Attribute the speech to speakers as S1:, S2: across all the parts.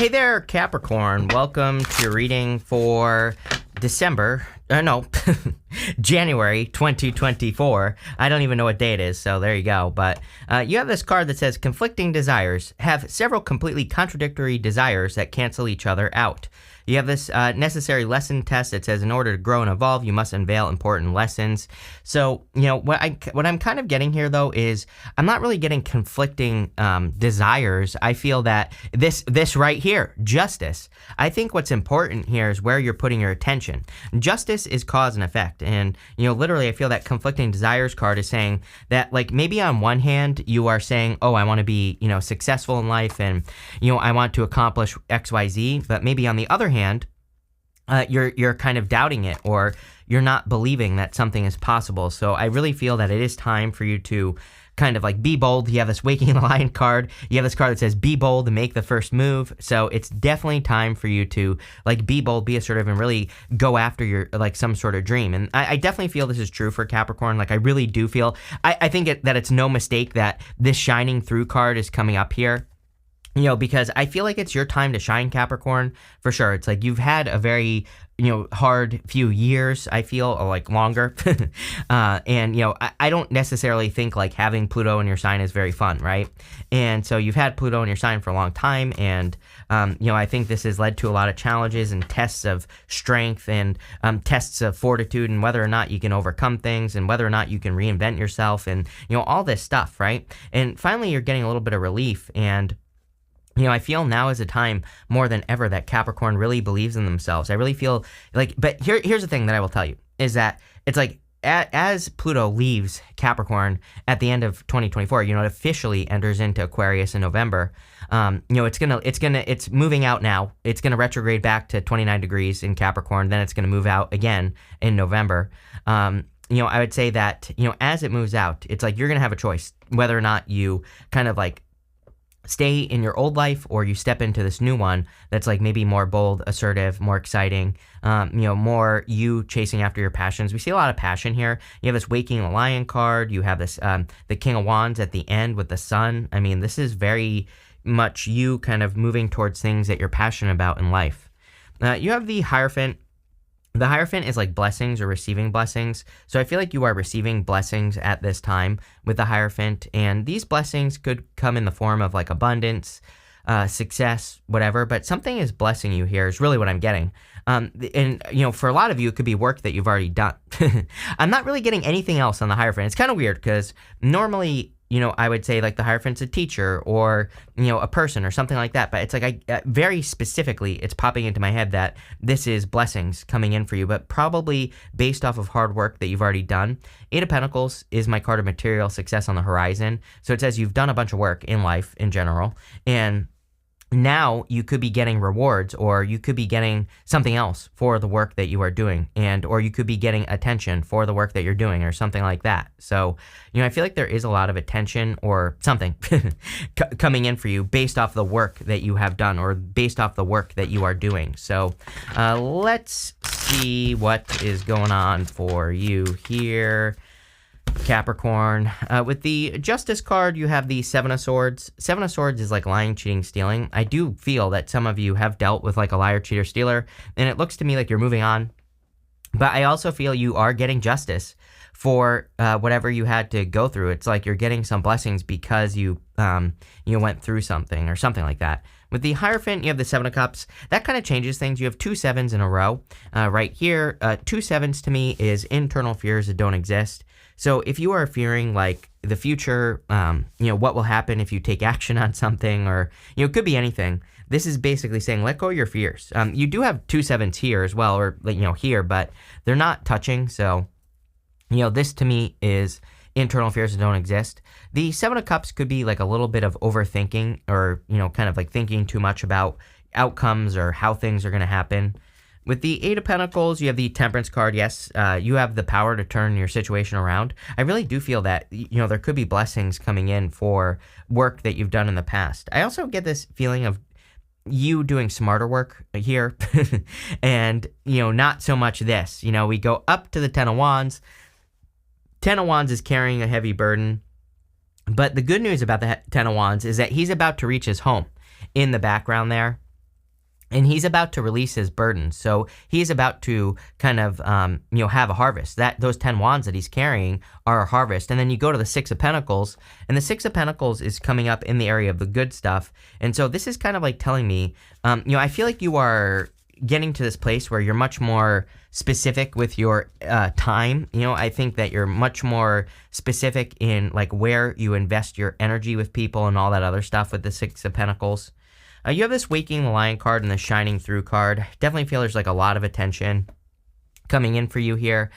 S1: Hey there, Capricorn. Welcome to your reading for January 2024. I don't even know what day it is, so there you go. But you have this card that says conflicting desires have several completely contradictory desires that cancel each other out. You have this necessary lesson test that says in order to grow and evolve, you must unveil important lessons. So, what I'm kind of getting here, though, is I'm not really getting conflicting desires. I feel that this right here, justice. I think what's important here is where you're putting your attention. Justice is cause and effect. And, literally, I feel that conflicting desires card is saying that, like, maybe on one hand, you are saying, oh, I want to be, successful in life and, I want to accomplish X, Y, Z. But maybe on the other hand, you're kind of doubting it, or you're not believing that something is possible. So I really feel that it is time for you to kind of like be bold. You have this Waking the Lion card. You have this card that says be bold and make the first move. So it's definitely time for you to like be bold, be assertive, and really go after your like some sort of dream. And I definitely feel this is true for Capricorn. Like I really do feel, I think that it's no mistake that this shining through card is coming up here. Because I feel like it's your time to shine, Capricorn, for sure. It's like you've had a very, hard few years, I feel, or like longer. And, I don't necessarily think like having Pluto in your sign is very fun, right? And so you've had Pluto in your sign for a long time. And, I think this has led to a lot of challenges and tests of strength and tests of fortitude and whether or not you can overcome things and whether or not you can reinvent yourself and, all this stuff, right? And finally, you're getting a little bit of relief. And I feel now is a time more than ever that Capricorn really believes in themselves. I really feel like, but here's the thing that I will tell you is that it's like as Pluto leaves Capricorn at the end of 2024, it officially enters into Aquarius in November. It's moving out now. It's going to retrograde back to 29 degrees in Capricorn. Then it's going to move out again in November. I would say that, as it moves out, it's like you're going to have a choice whether or not you kind of like stay in your old life or you step into this new one that's like maybe more bold, assertive, more exciting, more you chasing after your passions. We see a lot of passion here. You have this Waking the Lion card. You have this the King of Wands at the end with the sun. I mean, this is very much you kind of moving towards things that you're passionate about in life. You have the Hierophant. The Hierophant is like blessings or receiving blessings. So I feel like you are receiving blessings at this time with the Hierophant. And these blessings could come in the form of like abundance, success, whatever. But something is blessing you here is really what I'm getting. For a lot of you, it could be work that you've already done. I'm not really getting anything else on the Hierophant. It's kind of weird because normally, I would say like the Hierophant's a teacher or, a person or something like that. But it's like very specifically, it's popping into my head that this is blessings coming in for you, but probably based off of hard work that you've already done. Eight of Pentacles is my card of material success on the horizon. So it says you've done a bunch of work in life in general. And now you could be getting rewards or you could be getting something else for the work that you are doing or you could be getting attention for the work that you're doing or something like that. So, I feel like there is a lot of attention or something coming in for you based off the work that you have done or based off the work that you are doing. So, let's see what is going on for you here, Capricorn. With the Justice card, you have the Seven of Swords. Seven of Swords is like lying, cheating, stealing. I do feel that some of you have dealt with like a liar, cheater, stealer, and it looks to me like you're moving on. But I also feel you are getting justice for whatever you had to go through. It's like you're getting some blessings because you went through something or something like that. With the Hierophant, you have the Seven of Cups. That kind of changes things. You have two sevens in a row right here. Two sevens to me is internal fears that don't exist. So if you are fearing like the future, what will happen if you take action on something or, it could be anything. This is basically saying, let go of your fears. You do have two sevens here as well, or, here, but they're not touching. So, this to me is internal fears that don't exist. The Seven of Cups could be like a little bit of overthinking or, kind of like thinking too much about outcomes or how things are going to happen. With the Eight of Pentacles, you have the Temperance card. Yes, you have the power to turn your situation around. I really do feel that, there could be blessings coming in for work that you've done in the past. I also get this feeling of you doing smarter work here and, not so much this. We go up to the Ten of Wands. Ten of Wands is carrying a heavy burden. But the good news about the Ten of Wands is that he's about to reach his home in the background there. and he's about to release his burden. So he's about to kind of, have a harvest. That those 10 wands that he's carrying are a harvest. And then you go to the Six of Pentacles, and the Six of Pentacles is coming up in the area of the good stuff. And so this is kind of like telling me, I feel like you are getting to this place where you're much more specific with your time. I think that you're much more specific in like where you invest your energy with people and all that other stuff with the Six of Pentacles. You have this Waking the Lion card and the Shining Through card. Definitely feel there's like a lot of attention coming in for you here.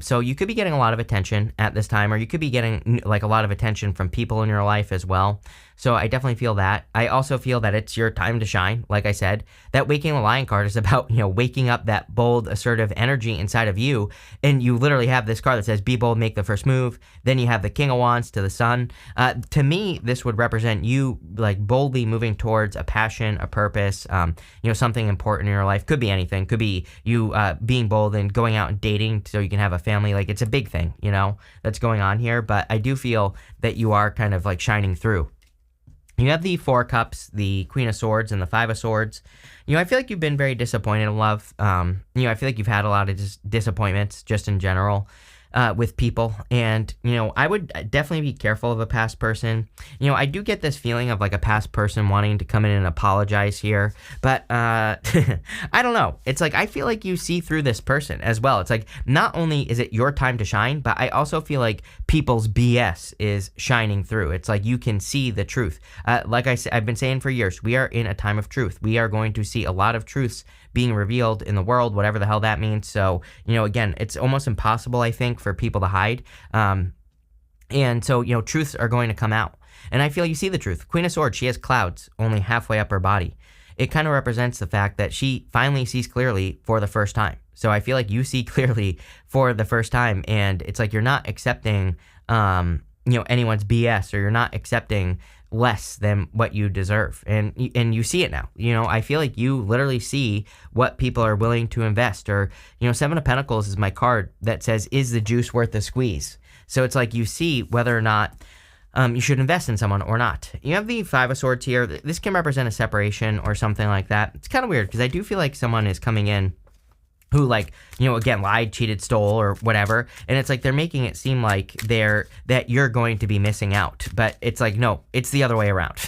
S1: So you could be getting a lot of attention at this time, or you could be getting like a lot of attention from people in your life as well. So I definitely feel that. I also feel that it's your time to shine. Like I said, that Waking the Lion card is about, waking up that bold, assertive energy inside of you. And you literally have this card that says, be bold, make the first move. Then you have the King of Wands to the Sun. To me, this would represent you like boldly moving towards a passion, a purpose, something important in your life. Could be anything. Could be you being bold and going out and dating so you can have a family. Like it's a big thing, that's going on here. But I do feel that you are kind of like shining through. You have the Four of Cups, the Queen of Swords, and the Five of Swords. I feel like you've been very disappointed in love. I feel like you've had a lot of disappointments just in general with people. And, I would definitely be careful of a past person. I do get this feeling of like a past person wanting to come in and apologize here. But I don't know. It's like I feel like you see through this person as well. It's like not only is it your time to shine, but I also feel like people's BS is shining through. It's like you can see the truth. Like I said, I've been saying for years, we are in a time of truth. We are going to see a lot of truths being revealed in the world, whatever the hell that means. So, again, it's almost impossible, I think, for people to hide. And so, truths are going to come out. And I feel you see the truth. Queen of Swords, she has clouds only halfway up her body. It kind of represents the fact that she finally sees clearly for the first time. So I feel like you see clearly for the first time, and it's like you're not accepting, anyone's BS, or you're not accepting less than what you deserve, and you see it now. I feel like you literally see what people are willing to invest. Or Seven of Pentacles is my card that says, is the juice worth the squeeze? So it's like you see whether or not you should invest in someone or not. You have the Five of Swords here. This can represent a separation or something like that. It's kind of weird because I do feel like someone is coming in who again, lied, cheated, stole, or whatever. And it's like they're making it seem like that you're going to be missing out. But it's like, no, it's the other way around.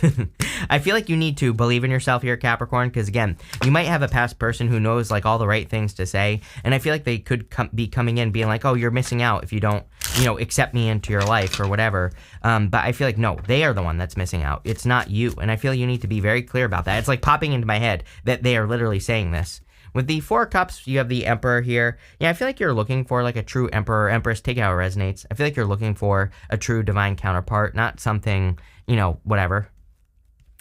S1: I feel like you need to believe in yourself here, Capricorn, because again, you might have a past person who knows like all the right things to say. And I feel like they could be coming in being like, oh, you're missing out if you don't, accept me into your life or whatever. But I feel like, no, they are the one that's missing out. It's not you. And I feel you need to be very clear about that. It's like popping into my head that they are literally saying this. With the Four of Cups, you have the Emperor here. Yeah, I feel like you're looking for like a true Emperor or Empress. Take it how it resonates. I feel like you're looking for a true divine counterpart, not something, whatever.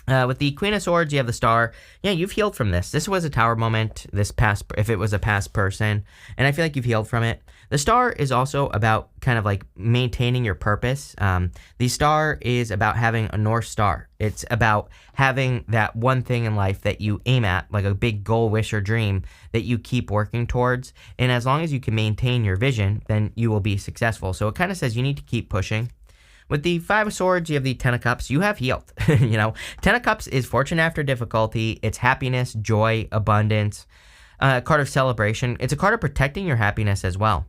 S1: With the Queen of Swords, you have the Star. Yeah, you've healed from this. This was a Tower moment, if it was a past person, and I feel like you've healed from it. The Star is also about kind of like maintaining your purpose. The Star is about having a North Star. It's about having that one thing in life that you aim at, like a big goal, wish, or dream that you keep working towards. And as long as you can maintain your vision, then you will be successful. So it kind of says you need to keep pushing. With the Five of Swords, you have the Ten of Cups. You have healed. Ten of Cups is fortune after difficulty. It's happiness, joy, abundance. A card of celebration. It's a card of protecting your happiness as well.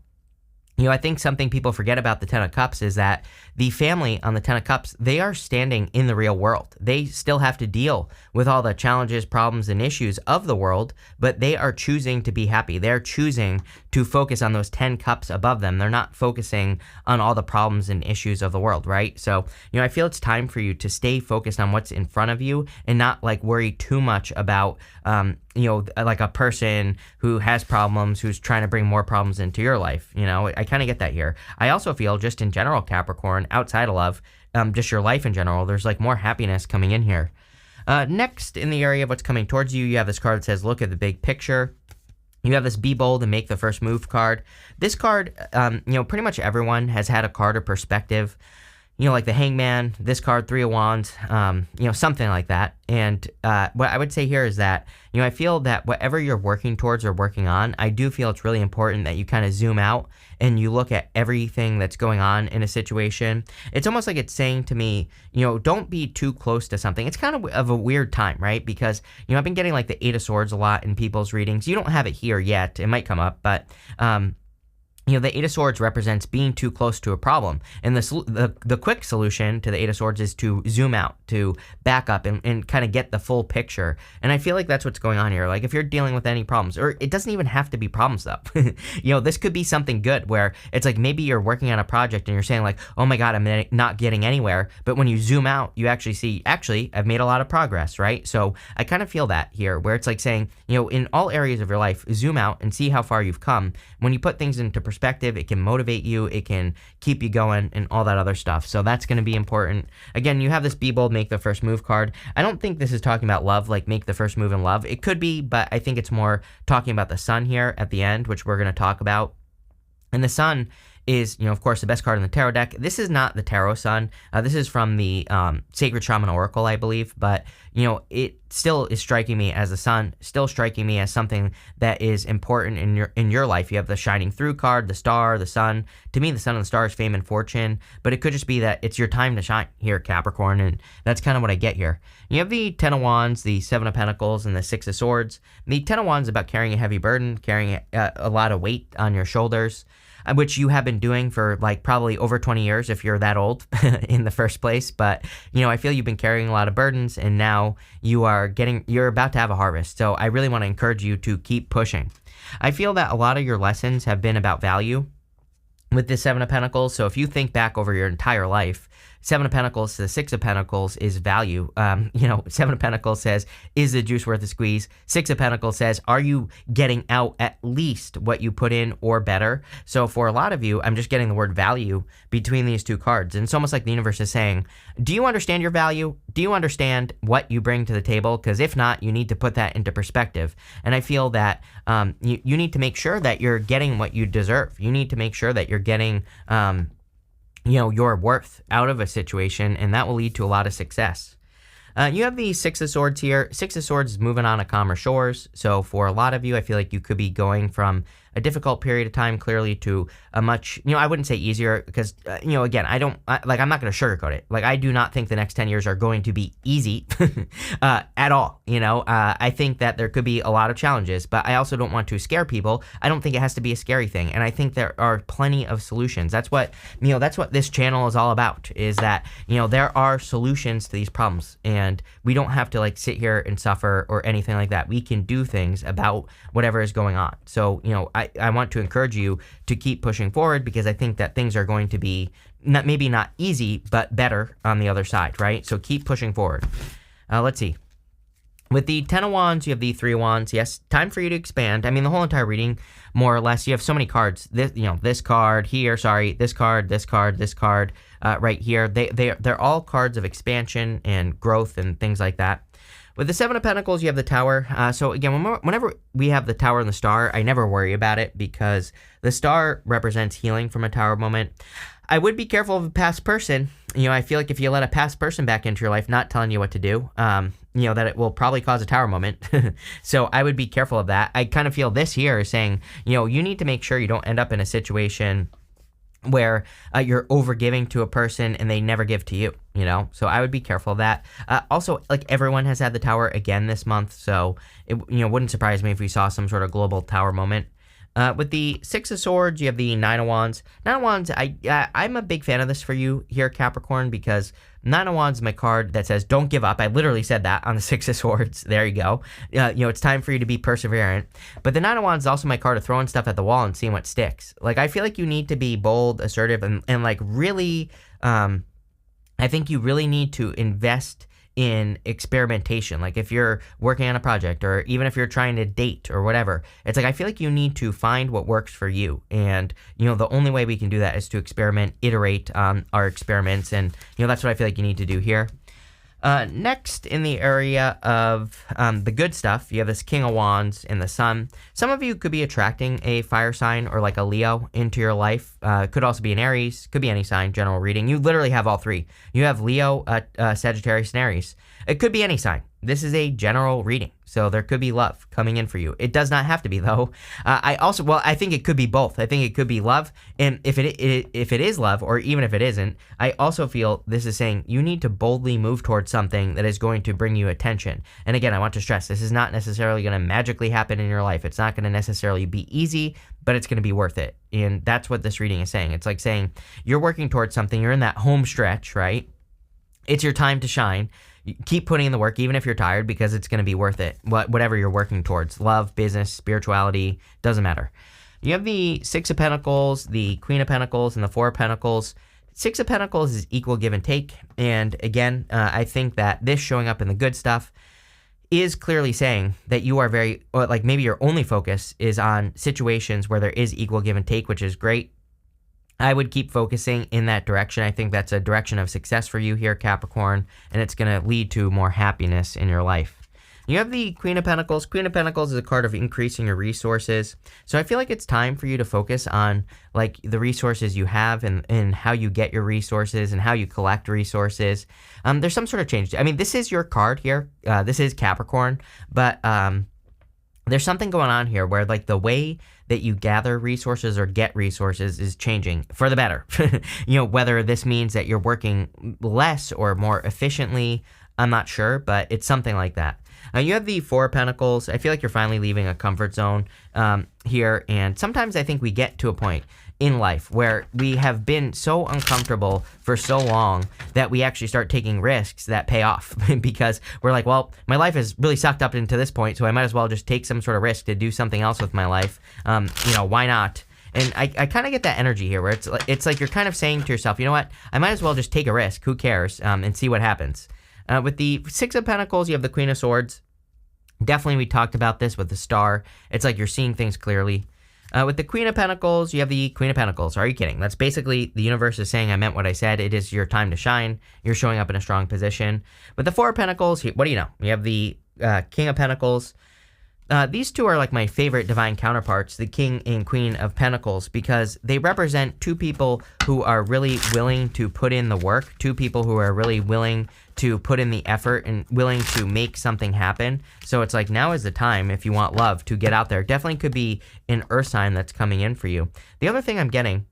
S1: I think something people forget about the Ten of Cups is that the family on the Ten of Cups, they are standing in the real world. They still have to deal with all the challenges, problems, and issues of the world, but they are choosing to be happy. They're choosing to focus on those 10 cups above them. They're not focusing on all the problems and issues of the world, right? So, I feel it's time for you to stay focused on what's in front of you and not like worry too much about, like a person who has problems, who's trying to bring more problems into your life. I kind of get that here. I also feel just in general, Capricorn, outside of love, just your life in general, there's like more happiness coming in here. Next, in the area of what's coming towards you, you have this card that says, look at the big picture. You have this Be Bold and Make the First Move card. This card, pretty much everyone has had a card of perspective. like the Hangman, this card, Three of Wands, something like that. And what I would say here is that, I feel that whatever you're working towards or working on, I do feel it's really important that you kind of zoom out and you look at everything that's going on in a situation. It's almost like it's saying to me, don't be too close to something. It's kind of a weird time, right? Because, I've been getting like the Eight of Swords a lot in people's readings. You don't have it here yet. It might come up, but the Eight of Swords represents being too close to a problem. And the quick solution to the Eight of Swords is to zoom out, to back up and kind of get the full picture. And I feel like that's what's going on here. Like if you're dealing with any problems, or it doesn't even have to be problems though. This could be something good where it's like maybe you're working on a project and you're saying like, oh my God, I'm not getting anywhere. But when you zoom out, you actually see, I've made a lot of progress, right? So I kind of feel that here where it's like saying, in all areas of your life, zoom out and see how far you've come. When you put things into perspective, it can motivate you, it can keep you going, and all that other stuff. So that's going to be important. Again, you have this Be Bold, Make the First Move card. I don't think this is talking about love, like make the first move in love. It could be, but I think it's more talking about the sun here at the end, which we're going to talk about. And the sun is, of course, the best card in the tarot deck. This is not the tarot sun. This is from the Sacred Shaman Oracle, I believe. But, it still is striking me as the sun, still striking me as something that is important in your life. You have the shining through card, the star, the sun. To me, the sun and the star is fame and fortune. But it could just be that it's your time to shine here, Capricorn. And that's kind of what I get here. You have the Ten of Wands, the Seven of Pentacles, and the Six of Swords. The Ten of Wands is about carrying a heavy burden, carrying a lot of weight on your shoulders, which you have been doing for like probably over 20 years if you're that old in the first place. But, I feel you've been carrying a lot of burdens and now you're about to have a harvest. So I really want to encourage you to keep pushing. I feel that a lot of your lessons have been about value with the Seven of Pentacles. So if you think back over your entire life, Seven of Pentacles to the Six of Pentacles is value. Seven of Pentacles says, is the juice worth a squeeze? Six of Pentacles says, are you getting out at least what you put in or better? So for a lot of you, I'm just getting the word value between these two cards. And it's almost like the universe is saying, do you understand your value? Do you understand what you bring to the table? Because if not, you need to put that into perspective. And I feel that you need to make sure that you're getting what you deserve. You need to make sure that you're getting your worth out of a situation, and that will lead to a lot of success. You have the Six of Swords here. Six of Swords is moving on to calmer shores. So for a lot of you, I feel like you could be going from a difficult period of time clearly to a much, I wouldn't say easier because, again, I'm not going to sugarcoat it. Like, I do not think the next 10 years are going to be easy at all. I think that there could be a lot of challenges, but I also don't want to scare people. I don't think it has to be a scary thing. And I think there are plenty of solutions. That's what this channel is all about, is that, there are solutions to these problems and we don't have to like sit here and suffer or anything like that. We can do things about whatever is going on. So, I want to encourage you to keep pushing forward because I think that things are going to be maybe not easy, but better on the other side, right? So keep pushing forward. Let's see. With the Ten of Wands, you have the Three of Wands. Yes, time for you to expand. I mean, the whole entire reading, more or less, you have so many cards. This card here, this card, this card, this card, right here. They're all cards of expansion and growth and things like that. With the Seven of Pentacles, you have the Tower. So again, whenever we have the Tower and the Star, I never worry about it because the Star represents healing from a Tower moment. I would be careful of a past person. I feel like if you let a past person back into your life, not telling you what to do, that it will probably cause a Tower moment. So I would be careful of that. I kind of feel this here is saying, you need to make sure you don't end up in a situation where you're overgiving to a person and they never give to you, So I would be careful of that. Also, like everyone has had the Tower again this month, so it wouldn't surprise me if we saw some sort of global Tower moment. With the Six of Swords, you have the Nine of Wands. Nine of Wands, I'm a big fan of this for you here, Capricorn, because Nine of Wands is my card that says, don't give up. I literally said that on the Six of Swords. There you go. It's time for you to be perseverant. But the Nine of Wands is also my card of throwing stuff at the wall and seeing what sticks. Like, I feel like you need to be bold, assertive, and like really, I think you really need to invest in experimentation. Like if you're working on a project or even if you're trying to date or whatever, it's like I feel like you need to find what works for you. And, the only way we can do that is to experiment, iterate on our experiments. And, that's what I feel like you need to do here. Next, in the area of the good stuff, you have this King of Wands in the Sun. Some of you could be attracting a fire sign or like a Leo into your life. Could also be an Aries. Could be any sign, general reading. You literally have all three. You have Leo, Sagittarius, and Aries. It could be any sign. This is a general reading, so there could be love coming in for you. It does not have to be, though. I think it could be both. I think it could be love, and if it is love, or even if it isn't, I also feel this is saying you need to boldly move towards something that is going to bring you attention. And again, I want to stress, this is not necessarily going to magically happen in your life. It's not going to necessarily be easy, but it's going to be worth it. And that's what this reading is saying. It's like saying you're working towards something. You're in that home stretch, right? It's your time to shine. Keep putting in the work, even if you're tired, because it's going to be worth it. Whatever you're working towards, love, business, spirituality, doesn't matter. You have the Six of Pentacles, the Queen of Pentacles, and the Four of Pentacles. Six of Pentacles is equal give and take. And again, I think that this showing up in the good stuff is clearly saying that you are maybe your only focus is on situations where there is equal give and take, which is great. I would keep focusing in that direction. I think that's a direction of success for you here, Capricorn, and it's going to lead to more happiness in your life. You have the Queen of Pentacles. Queen of Pentacles is a card of increasing your resources. So I feel like it's time for you to focus on like the resources you have and how you get your resources and how you collect resources. There's some sort of change. I mean, this is your card here. This is Capricorn, but there's something going on here where like the way that you gather resources or get resources is changing for the better. Whether this means that you're working less or more efficiently, I'm not sure, but it's something like that. You have the Four of Pentacles. I feel like you're finally leaving a comfort zone here. And sometimes I think we get to a point in life where we have been so uncomfortable for so long that we actually start taking risks that pay off because we're like, well, my life is really sucked up into this point, so I might as well just take some sort of risk to do something else with my life. Why not? And I kind of get that energy here where it's like you're kind of saying to yourself, you know what, I might as well just take a risk. Who cares? And see what happens. With the Six of Pentacles, you have the Queen of Swords. Definitely, we talked about this with the Star. It's like you're seeing things clearly. With the Queen of Pentacles, you have the Queen of Pentacles. Are you kidding? That's basically the universe is saying I meant what I said. It is your time to shine. You're showing up in a strong position. With the Four of Pentacles, what do you know? You have the King of Pentacles. These two are like my favorite divine counterparts, the King and Queen of Pentacles, because they represent two people who are really willing to put in the work, two people who are really willing to put in the effort and willing to make something happen. So it's like now is the time, if you want love, to get out there. Definitely could be an earth sign that's coming in for you. The other thing I'm getting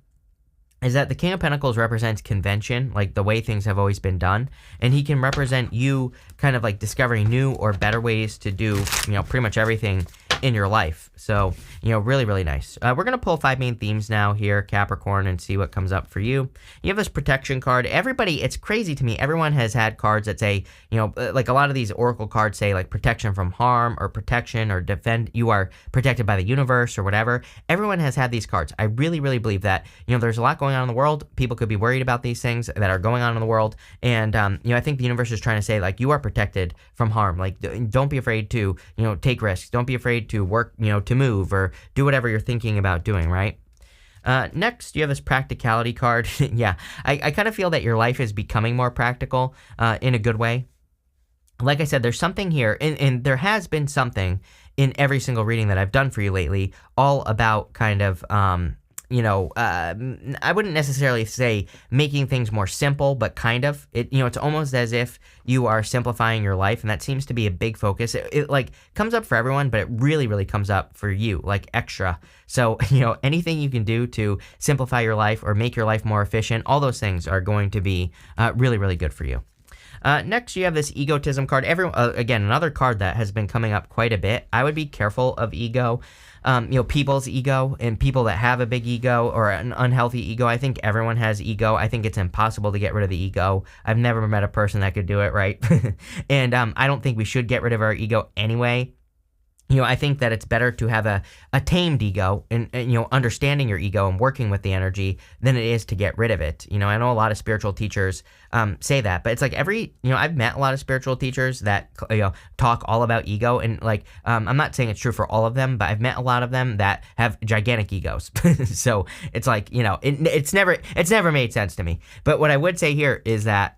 S1: is that the King of Pentacles represents convention, like the way things have always been done. And he can represent you kind of like discovering new or better ways to do, pretty much everything in your life. So, really, really nice. We're going to pull 5 main themes now here, Capricorn, and see what comes up for you. You have this protection card. Everybody, it's crazy to me. Everyone has had cards that say, like a lot of these oracle cards say like protection from harm or protection or defend. You are protected by the universe or whatever. Everyone has had these cards. I really, really believe that, there's a lot going on in the world. People could be worried about these things that are going on in the world. And, I think the universe is trying to say like, you are protected from harm. Like, don't be afraid to, take risks. Don't be afraid to work, to move or do whatever you're thinking about doing, right? Next, you have this practicality card. Yeah, I kind of feel that your life is becoming more practical in a good way. Like I said, there's something here, and there has been something in every single reading that I've done for you lately, all about kind of, I wouldn't necessarily say making things more simple, but kind of. It's almost as if you are simplifying your life, and that seems to be a big focus. It like comes up for everyone, but it really, really comes up for you, like extra. So, anything you can do to simplify your life or make your life more efficient, all those things are going to be really, really good for you. Next, you have this egotism card. Again, another card that has been coming up quite a bit. I would be careful of ego. People's ego and people that have a big ego or an unhealthy ego. I think everyone has ego. I think it's impossible to get rid of the ego. I've never met a person that could do it, right? And I don't think we should get rid of our ego anyway. I think that it's better to have a tamed ego and understanding your ego and working with the energy than it is to get rid of it. I know a lot of spiritual teachers say that, but it's like I've met a lot of spiritual teachers that, talk all about ego. And like, I'm not saying it's true for all of them, but I've met a lot of them that have gigantic egos. So it's like, it's never made sense to me. But what I would say here is that,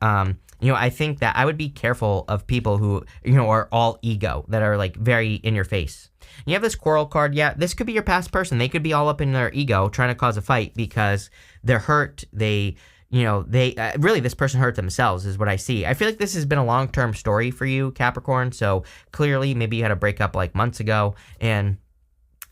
S1: I think that I would be careful of people who, are all ego, that are like very in your face. You have this quarrel card. Yeah, this could be your past person. They could be all up in their ego trying to cause a fight because they're hurt. They really, this person hurt themselves is what I see. I feel like this has been a long-term story for you, Capricorn. So clearly maybe you had a breakup like months ago, and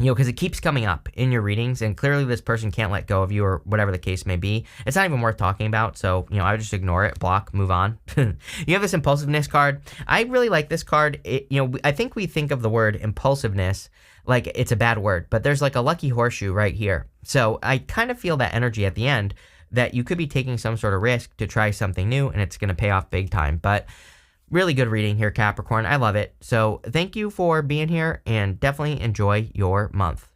S1: because it keeps coming up in your readings, and clearly this person can't let go of you or whatever the case may be. It's not even worth talking about, so, I would just ignore it, block, move on. You have this impulsiveness card. I really like this card. I think we think of the word impulsiveness like it's a bad word, but there's like a lucky horseshoe right here. So I kind of feel that energy at the end that you could be taking some sort of risk to try something new, and it's going to pay off big time. But really good reading here, Capricorn. I love it. So thank you for being here, and definitely enjoy your month.